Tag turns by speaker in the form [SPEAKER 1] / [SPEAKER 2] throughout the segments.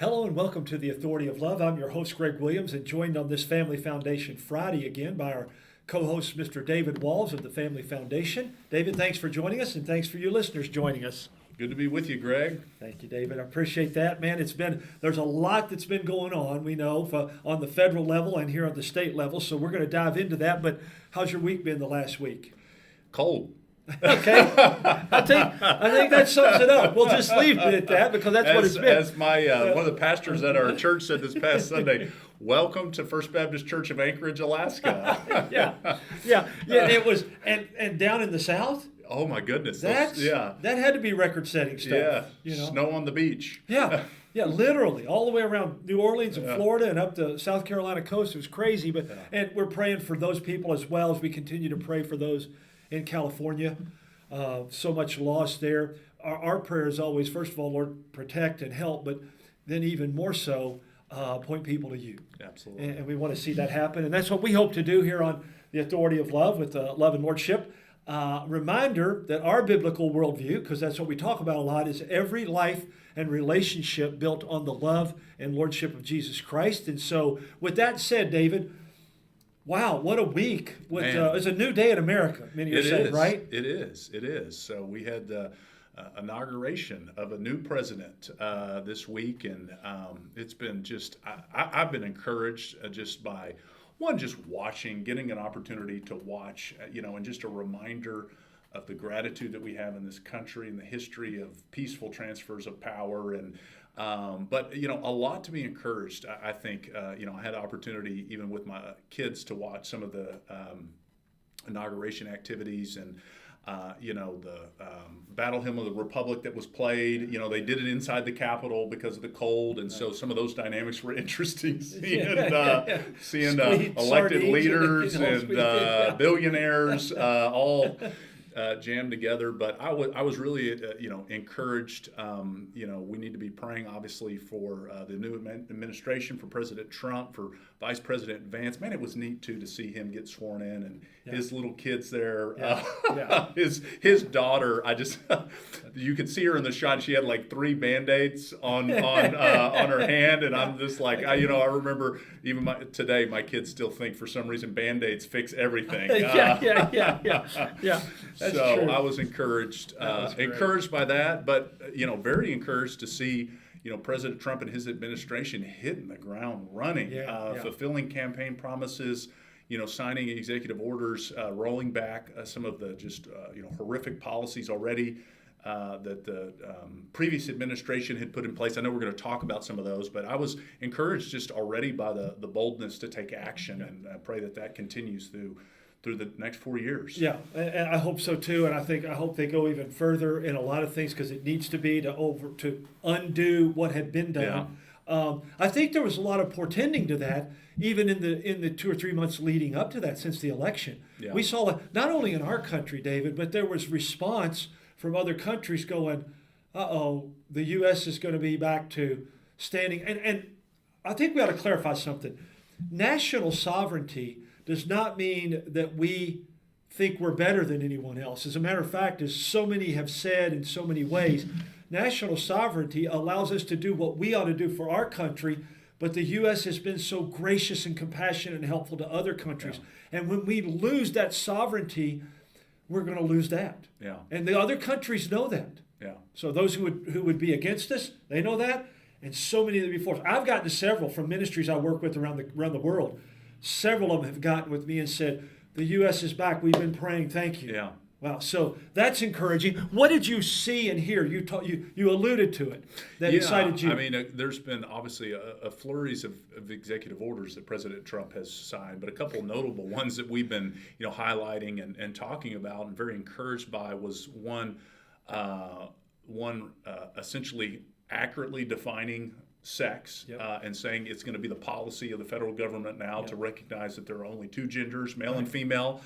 [SPEAKER 1] Hello and welcome to the Authority of Love. I'm your host, Greg Williams, and joined on this Family Foundation Friday again by our co-host, Mr. David Walls of the Family Foundation. David, thanks for joining us, and thanks for you listeners joining us.
[SPEAKER 2] Good to be with you, Greg.
[SPEAKER 1] Thank you, David. I appreciate that, man. There's a lot that's been going on, we know, on the federal level and here on the state level, so we're going to dive into that. But how's your week been the last week?
[SPEAKER 2] Cold.
[SPEAKER 1] Okay, I think that sums it up. We'll just leave it at that because that's what it's been.
[SPEAKER 2] As my one of the pastors at our church said this past Sunday, welcome to First Baptist Church of Anchorage, Alaska.
[SPEAKER 1] yeah. It was, and down in the South.
[SPEAKER 2] Oh my goodness,
[SPEAKER 1] that had to be record-setting stuff.
[SPEAKER 2] Yeah, snow on the beach.
[SPEAKER 1] Yeah, literally all the way around New Orleans and Florida and up the South Carolina coast. It was crazy, but and we're praying for those people as well as we continue to pray for those in California. So much loss there. Our prayer is always, first of all, Lord, protect and help, but then even more so, point people to you.
[SPEAKER 2] Absolutely.
[SPEAKER 1] And we want to see that happen. And that's what we hope to do here on the Authority of Love with Love and Lordship. Reminder that our biblical worldview, because that's what we talk about a lot, is every life and relationship built on the love and lordship of Jesus Christ. And so with that said, David, wow, what a week. It's a new day in America, many are saying, right?
[SPEAKER 2] It is. So we had the inauguration of a new president this week, and it's been just, I've been encouraged just by, just watching, getting an opportunity to watch, and just a reminder of the gratitude that we have in this country and the history of peaceful transfers of power. And but a lot to be encouraged. I think I had the opportunity even with my kids to watch some of the inauguration activities and the Battle Hymn of the Republic that was played. They did it inside the Capitol because of the cold, and so some of those dynamics were interesting. Seeing elected leaders and billionaires all jammed together. But I was really encouraged. We need to be praying obviously for the new administration, for President Trump, for Vice President Vance. Man, it was neat too to see him get sworn in and his little kids there. His daughter. You could see her in the shot. She had like 3 Band-Aids on her hand, and I'm just like, I remember even today my kids still think for some reason Band-Aids fix everything.
[SPEAKER 1] Yeah. That's
[SPEAKER 2] so
[SPEAKER 1] true.
[SPEAKER 2] I was encouraged by that, but very encouraged to see President Trump and his administration hitting the ground running, fulfilling campaign promises, signing executive orders, rolling back some of the just horrific policies already that the previous administration had put in place. I know we're going to talk about some of those, but I was encouraged just already by the boldness to take action, and I pray that continues through the next 4 years.
[SPEAKER 1] Yeah, and I hope so too. And I hope they go even further in a lot of things, because it needs to be to undo what had been done. Yeah. I think there was a lot of portending to that, even in the 2 or 3 months leading up to that since the election. Yeah. We saw it not only in our country, David, but there was response from other countries going, the U.S. is going to be back to standing. And I think we ought to clarify something. National sovereignty does not mean that we think we're better than anyone else. As a matter of fact, as so many have said in so many ways, national sovereignty allows us to do what we ought to do for our country, but the U.S. has been so gracious and compassionate and helpful to other countries. Yeah. And when we lose that sovereignty, we're going to lose that. Yeah. And the other countries know that. Yeah. So those who would be against us, they know that, and so many of them before. I've gotten several from ministries I work with around the world. Several of them have gotten with me and said, the U.S. is back. We've been praying. Thank you. Yeah. Wow. So that's encouraging. What did you see and hear? You alluded to it. That excited you.
[SPEAKER 2] I mean, there's been obviously a flurries of executive orders that President Trump has signed, but a couple of notable ones that we've been highlighting and talking about and very encouraged by was one essentially accurately defining sex, and saying it's going to be the policy of the federal government now to recognize that there are only 2 genders, male and female.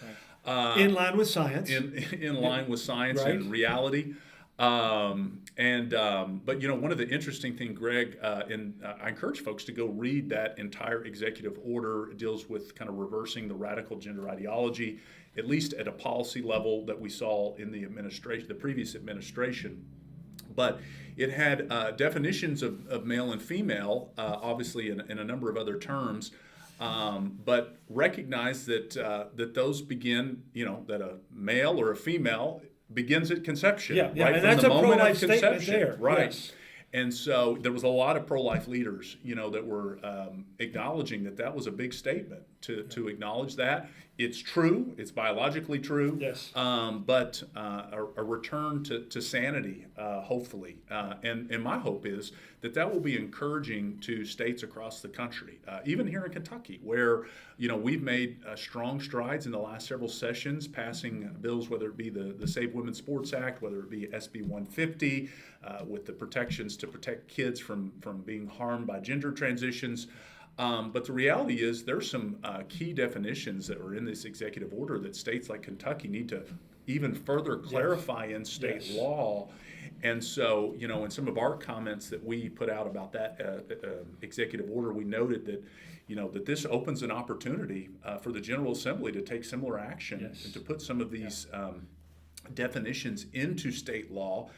[SPEAKER 1] In line with science.
[SPEAKER 2] In line with science and reality. But one of the interesting things, Greg, I encourage folks to go read that entire executive order. It deals with kind of reversing the radical gender ideology, at least at a policy level that we saw in the previous administration. but it had definitions of male and female, obviously in a number of other terms, but recognize that those begin, that a male or a female begins at conception,
[SPEAKER 1] Yeah,
[SPEAKER 2] right
[SPEAKER 1] and
[SPEAKER 2] from
[SPEAKER 1] that's
[SPEAKER 2] the
[SPEAKER 1] a
[SPEAKER 2] moment
[SPEAKER 1] pro-life
[SPEAKER 2] of
[SPEAKER 1] statement
[SPEAKER 2] conception,
[SPEAKER 1] there.
[SPEAKER 2] right?
[SPEAKER 1] Yes.
[SPEAKER 2] And so there was a lot of pro-life leaders, that were acknowledging that was a big statement to acknowledge that. It's true. It's biologically true.
[SPEAKER 1] Yes.
[SPEAKER 2] But a return to sanity, hopefully. And my hope is that will be encouraging to states across the country, even here in Kentucky, where, we've made strong strides in the last several sessions, passing bills, whether it be the Save Women's Sports Act, whether it be SB 150, with the protections to protect kids from being harmed by gender transitions. But the reality is there's some key definitions that are in this executive order that states like Kentucky need to even further clarify in state law. And so, in some of our comments that we put out about that executive order, we noted that, that this opens an opportunity for the General Assembly to take similar action and to put some of these definitions into state law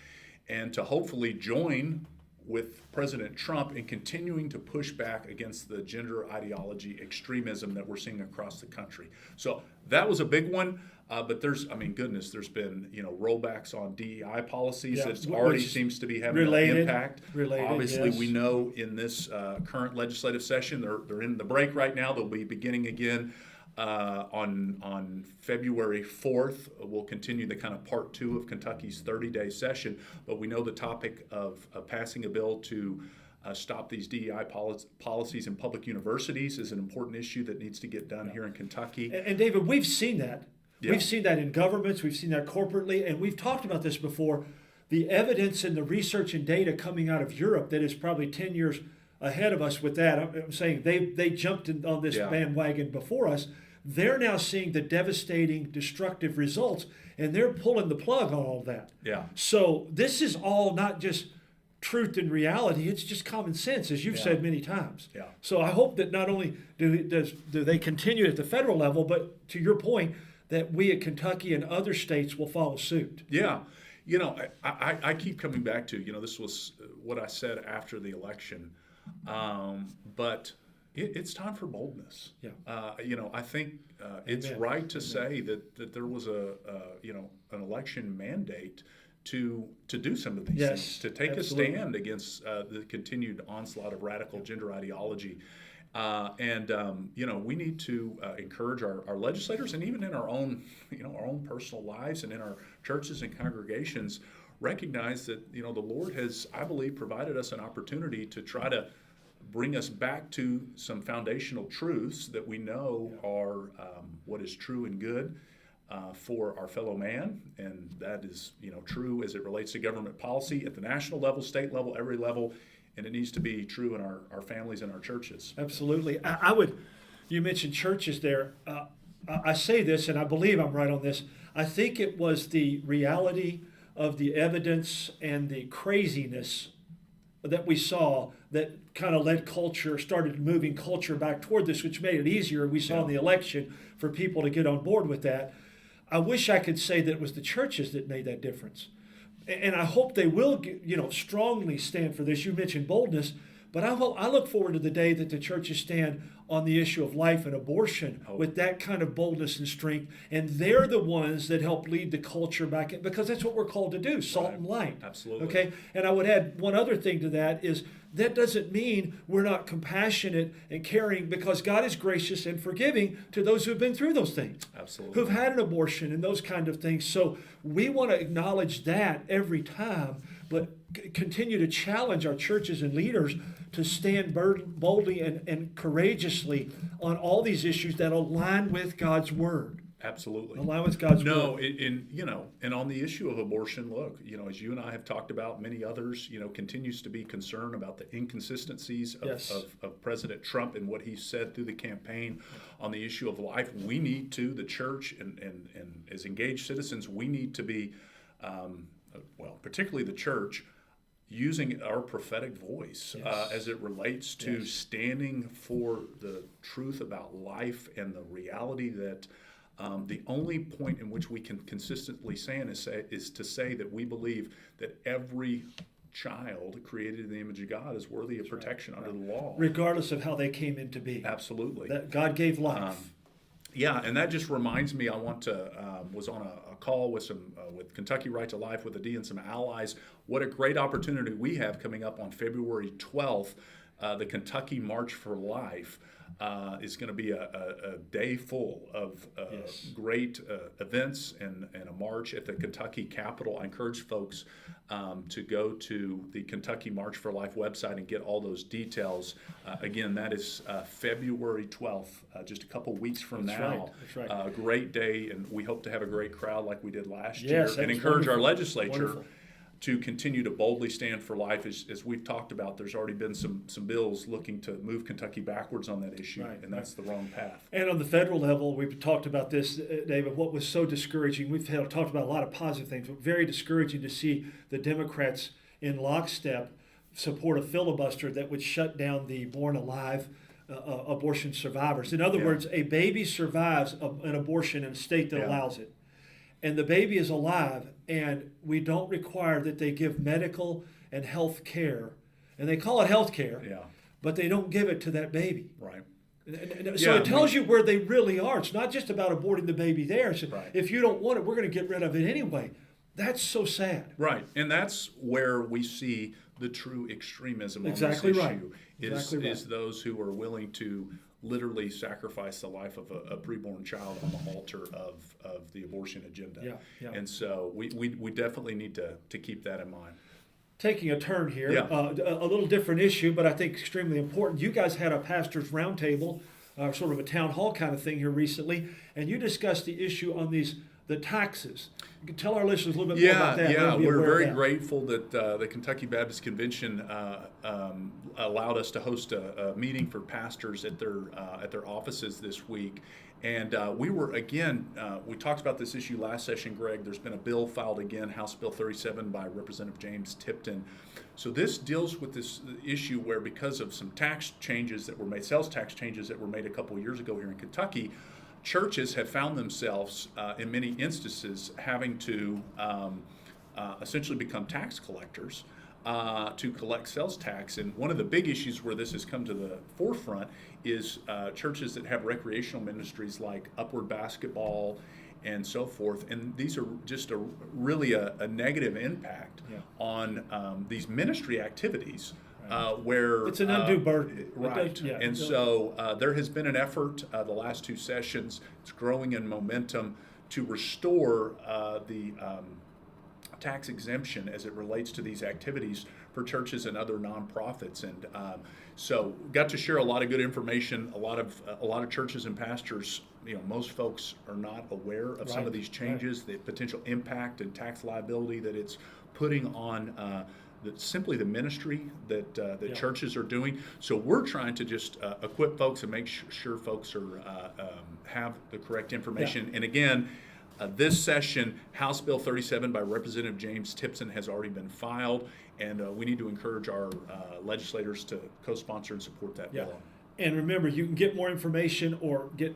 [SPEAKER 2] and to hopefully join with President Trump in continuing to push back against the gender ideology extremism that we're seeing across the country. So that was a big one, but there's been, rollbacks on DEI policies that already seems to be having an impact. Obviously, we know in this current legislative session, they're in the break right now. They'll be beginning again on February 4th. We'll continue the kind of part 2 of Kentucky's 30-day session, but we know the topic of passing a bill to stop these DEI policies in public universities is an important issue that needs to get done here in Kentucky.
[SPEAKER 1] And David, we've seen that.
[SPEAKER 2] Yeah.
[SPEAKER 1] We've seen that in governments, we've seen that corporately, and we've talked about this before. The evidence and the research and data coming out of Europe that is probably 10 years ahead of us with that. I'm saying they jumped on this bandwagon before us. They're now seeing the devastating, destructive results, and they're pulling the plug on all of that.
[SPEAKER 2] Yeah.
[SPEAKER 1] So this is all not just truth and reality; it's just common sense, as you've said many times.
[SPEAKER 2] Yeah.
[SPEAKER 1] So I hope that not only do they continue at the federal level, but to your point, that we at Kentucky and other states will follow suit.
[SPEAKER 2] Yeah. I keep coming back to, this was what I said after the election, but it's time for boldness.
[SPEAKER 1] Yeah.
[SPEAKER 2] I think it's right to say that there was an election mandate to do some of these things, to take a stand against the continued onslaught of radical gender ideology. We need to encourage our legislators, and even in our own personal lives and in our churches and congregations, recognize that, the Lord has, I believe, provided us an opportunity to try to bring us back to some foundational truths that we know are what is true and good for our fellow man, and that is true as it relates to government policy at the national level, state level, every level, and it needs to be true in our families and our churches.
[SPEAKER 1] Absolutely. You mentioned churches there. I say this, and I believe I'm right on this. I think it was the reality of the evidence and the craziness that we saw that kind of started moving culture back toward this, which made it easier. We saw in the election for people to get on board with that. I wish I could say that it was the churches that made that difference. And I hope they will, strongly stand for this. You mentioned boldness, but I look forward to the day that the churches stand on the issue of life and abortion with that kind of boldness and strength. And they're the ones that help lead the culture back in, because that's what we're called to do, salt and light.
[SPEAKER 2] Absolutely.
[SPEAKER 1] Okay? And I would add one other thing to that is that doesn't mean we're not compassionate and caring, because God is gracious and forgiving to those who've been through those things.
[SPEAKER 2] Absolutely.
[SPEAKER 1] Who've had an abortion and those kind of things. So we want to acknowledge that every time, but continue to challenge our churches and leaders to stand boldly and courageously on all these issues that align with God's word.
[SPEAKER 2] Absolutely.
[SPEAKER 1] Align with God's word.
[SPEAKER 2] No, and on the issue of abortion, look, as you and I have talked about, many others, continues to be concerned about the inconsistencies of President Trump and what he said through the campaign on the issue of life. We need to, the church and as engaged citizens, we need to be, particularly the church, using our prophetic voice as it relates to standing for the truth about life and the reality that The only point in which we can consistently is to say that we believe that every child created in the image of God is worthy of protection under the law,
[SPEAKER 1] regardless of how they came into being.
[SPEAKER 2] Absolutely.
[SPEAKER 1] That God gave life.
[SPEAKER 2] Yeah, and that just reminds me. I was on a call with with Kentucky Right to Life with a D and some allies. What a great opportunity we have coming up on February 12th. The Kentucky March for Life is going to be a day full of great events and a march at the Kentucky Capitol. I encourage folks to go to the Kentucky March for Life website and get all those details. Again, that is February 12th, just a couple weeks from now.
[SPEAKER 1] That's right.
[SPEAKER 2] A great day, and we hope to have a great crowd like we did last
[SPEAKER 1] Yes,
[SPEAKER 2] year, and encourage our legislature
[SPEAKER 1] Wonderful.
[SPEAKER 2] to continue to boldly stand for life. As we've talked about, there's already been some bills looking to move Kentucky backwards on that issue, and that's the wrong path.
[SPEAKER 1] And on the federal level, we've talked about this, David. What was so discouraging, talked about a lot of positive things, but very discouraging to see the Democrats in lockstep support a filibuster that would shut down the born alive abortion survivors. In other words, a baby survives an abortion in a state that allows it, and the baby is alive, and we don't require that they give medical and health care, and they call it health care, but they don't give it to that baby.
[SPEAKER 2] Right.
[SPEAKER 1] So it tells you where they really are. It's not just about aborting the baby there. So
[SPEAKER 2] Right.
[SPEAKER 1] If you don't want it, we're going to get rid of it anyway. That's so sad.
[SPEAKER 2] Right, and that's where we see the true extremism
[SPEAKER 1] Exactly
[SPEAKER 2] on this
[SPEAKER 1] right.
[SPEAKER 2] issue
[SPEAKER 1] Exactly right.
[SPEAKER 2] is those who are willing to literally sacrifice the life of a preborn child on the altar of the abortion agenda.
[SPEAKER 1] Yeah.
[SPEAKER 2] And so we definitely need to keep that in mind.
[SPEAKER 1] Taking a turn here, a little different issue, but I think extremely important. You guys had a pastor's roundtable, sort of a town hall kind of thing here recently, and you discussed the issue on the taxes. You can tell our listeners a little bit more about that.
[SPEAKER 2] Yeah, we're very grateful that the Kentucky Baptist Convention allowed us to host a meeting for pastors at their offices this week. And we talked about this issue last session, Greg. There's been a bill filed again, House Bill 37 by Representative James Tipton. So this deals with this issue where, because of some tax changes that were made, sales tax changes that were made a couple of years ago here in Kentucky, churches have found themselves, in many instances, having to essentially become tax collectors to collect sales tax. And one of the big issues where this has come to the forefront is churches that have recreational ministries like Upward Basketball and so forth. And these are just really a negative impact on these ministry activities. Where
[SPEAKER 1] it's an undue burden,
[SPEAKER 2] right? So there has been an effort the last two sessions. It's growing in momentum to restore the tax exemption as it relates to these activities for churches and other nonprofits. And so got to share a lot of good information. A lot of churches and pastors, most folks are not aware of some of these changes, the potential impact and tax liability that it's putting on simply the ministry that churches are doing. So we're trying to just equip folks and make sure folks are have the correct information. And again, this session, House Bill 37 by Representative James Tipton has already been filed, and we need to encourage our legislators to co-sponsor and support that bill.
[SPEAKER 1] And remember, you can get more information or get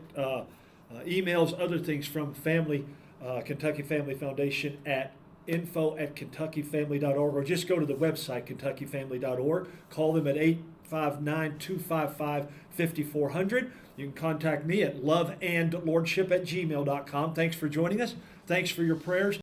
[SPEAKER 1] emails, other things from Kentucky Family Foundation at info@kentuckyfamily.org, or just go to the website kentuckyfamily.org. Call them at 859-255-5400. You can contact me at loveandlordship@gmail.com. Thanks for joining us. Thanks for your prayers.